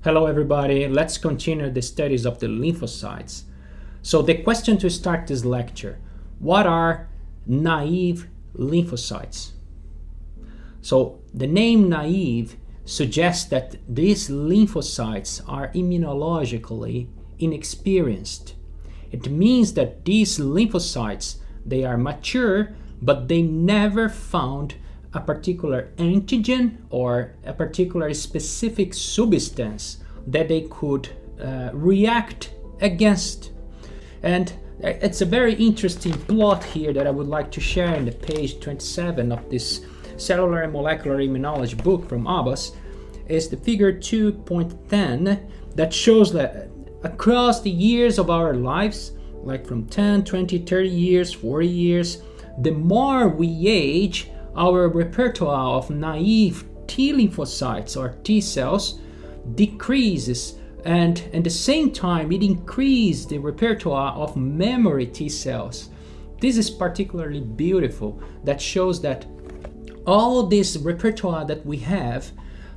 Hello everybody, let's continue the studies of the lymphocytes. So the question to start this lecture, what are naive lymphocytes? So the name naive suggests that these lymphocytes are immunologically inexperienced. It means that these lymphocytes, they are mature, but they never found a particular antigen or a particular specific substance that they could react against. And it's a very interesting plot here that I would like to share in the page 27 of this Cellular and Molecular Immunology book from Abbas. Is the figure 2.10 that shows that across the years of our lives, like from 10, 20, 30 years, 40 years, the more we age, our repertoire of naive T lymphocytes or T cells decreases, and at the same time it increases the repertoire of memory T cells. This is particularly beautiful. That shows that all this repertoire that we have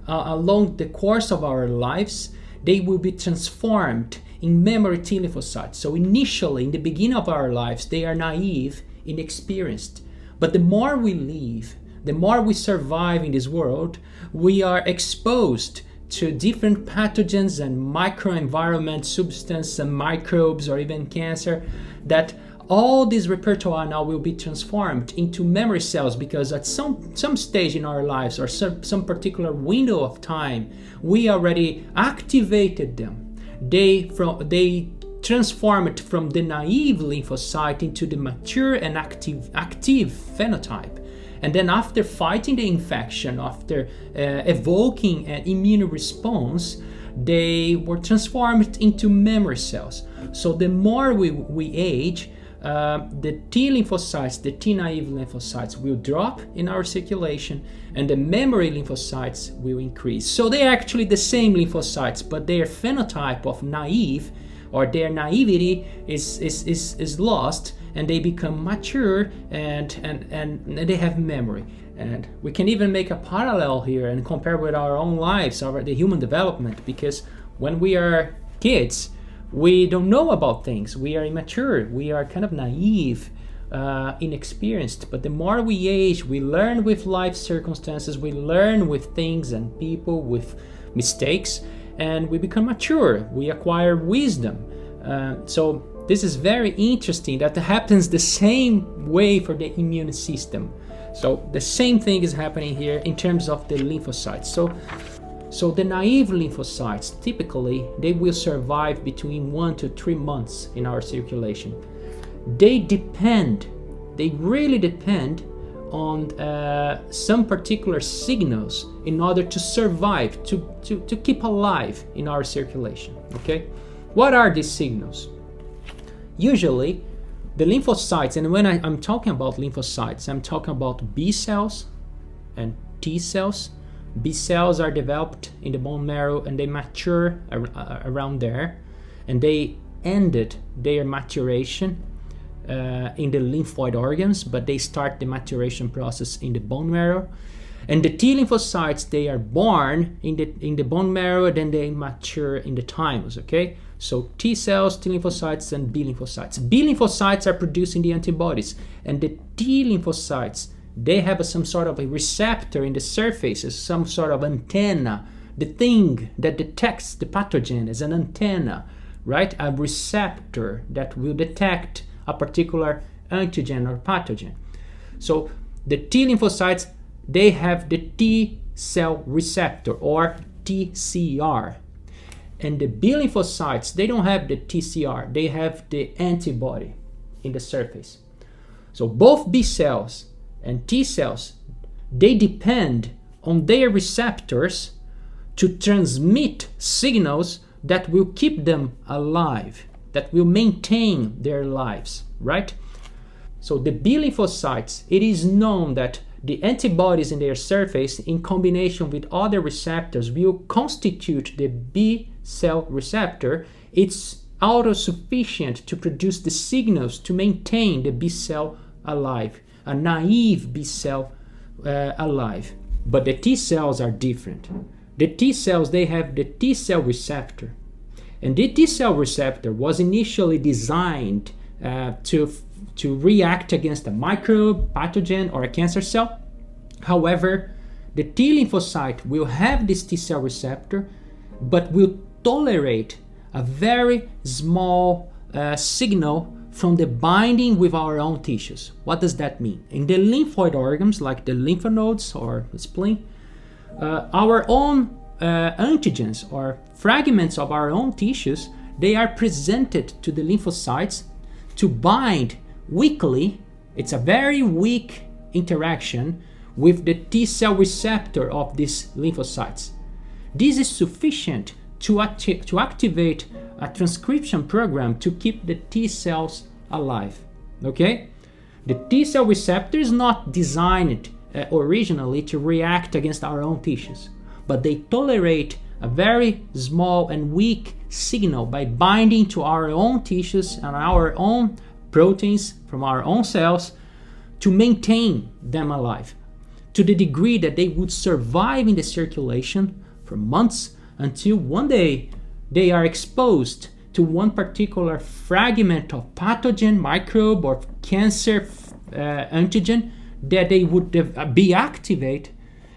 along the course of our lives, they will be transformed in memory T lymphocytes. So initially, in the beginning of our lives, they are naive, inexperienced. But the more we live, the more we survive in this world, we are exposed to different pathogens and microenvironment, substances and microbes, or even cancer, that all this repertoire now will be transformed into memory cells, because at some stage in our lives or some particular window of time, we already activated them. They transformed from the naive lymphocyte into the mature and active phenotype. And then after fighting the infection, after evoking an immune response, they were transformed into memory cells. So the more we age, the T lymphocytes, the T naive lymphocytes will drop in our circulation, and the memory lymphocytes will increase. So they're actually the same lymphocytes, but their phenotype of naive, or their naivety, is lost, and they become mature and they have memory. And we can even make a parallel here and compare with our own lives, the human development, because when we are kids, we don't know about things. We are immature. We are kind of naive, inexperienced. But the more we age, we learn with life circumstances, we learn with things and people, with mistakes, and we become mature. We acquire wisdom. So this is very interesting. That happens the same way for the immune system. So the same thing is happening here in terms of the lymphocytes. So the naive lymphocytes, typically, they will survive between 1 to 3 months in our circulation. They really depend on some particular signals in order to survive, to keep alive in our circulation, okay? What are these signals? Usually, the lymphocytes, and when I'm talking about lymphocytes, I'm talking about B cells and T cells. B cells are developed in the bone marrow and they mature around there, and they ended their maturation in the lymphoid organs, but they start the maturation process in the bone marrow. And the T lymphocytes, they are born in the bone marrow, and then they mature in the thymus, okay? So T cells, T lymphocytes, and B lymphocytes. B lymphocytes are producing the antibodies, and the T lymphocytes, they have some sort of a receptor in the surface, some sort of antenna, the thing that detects the pathogen is an antenna, right? A receptor that will detect a particular antigen or pathogen. So the T lymphocytes, they have the T cell receptor, or TCR. And the B lymphocytes, they don't have the TCR, they have the antibody in the surface. So both B cells and T cells, they depend on their receptors to transmit signals that will keep them alive, that will maintain their lives, right? So the B lymphocytes, it is known that the antibodies in their surface, in combination with other receptors, will constitute the B cell receptor. It's autosufficient to produce the signals to maintain the B cell alive, a naive B cell alive. But the T cells are different. The T cells, they have the T cell receptor. And the T cell receptor was initially designed to react against a microbe, pathogen, or a cancer cell. However, the T lymphocyte will have this T cell receptor, but will tolerate a very small signal from the binding with our own tissues. What does that mean? In the lymphoid organs, like the lymph nodes or the spleen, our own antigens or fragments of our own tissues, they are presented to the lymphocytes to bind weakly. It's a very weak interaction with the T cell receptor of these lymphocytes. This is sufficient to activate a transcription program to keep the T cells alive. Okay? The T cell receptor is not designed originally to react against our own tissues, but they tolerate a very small and weak signal by binding to our own tissues and our own proteins from our own cells to maintain them alive, to the degree that they would survive in the circulation for months until one day they are exposed to one particular fragment of pathogen, microbe, or cancer antigen that they would be activated,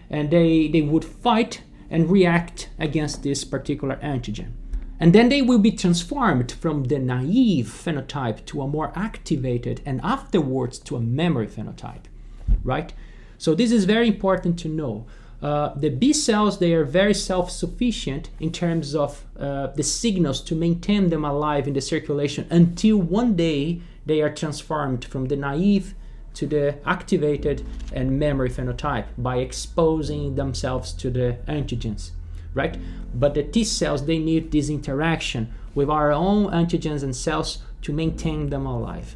and they would fight and react against this particular antigen. And then they will be transformed from the naive phenotype to a more activated, and afterwards to a memory phenotype, right? So this is very important to know. The B cells, they are very self-sufficient in terms of the signals to maintain them alive in the circulation until one day they are transformed from the naive to the activated and memory phenotype by exposing themselves to the antigens, right? But the T cells, they need this interaction with our own antigens and cells to maintain them alive.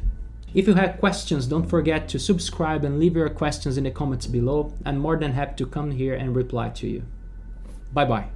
If you have questions, don't forget to subscribe and leave your questions in the comments below. I'm more than happy to come here and reply to you. Bye-bye.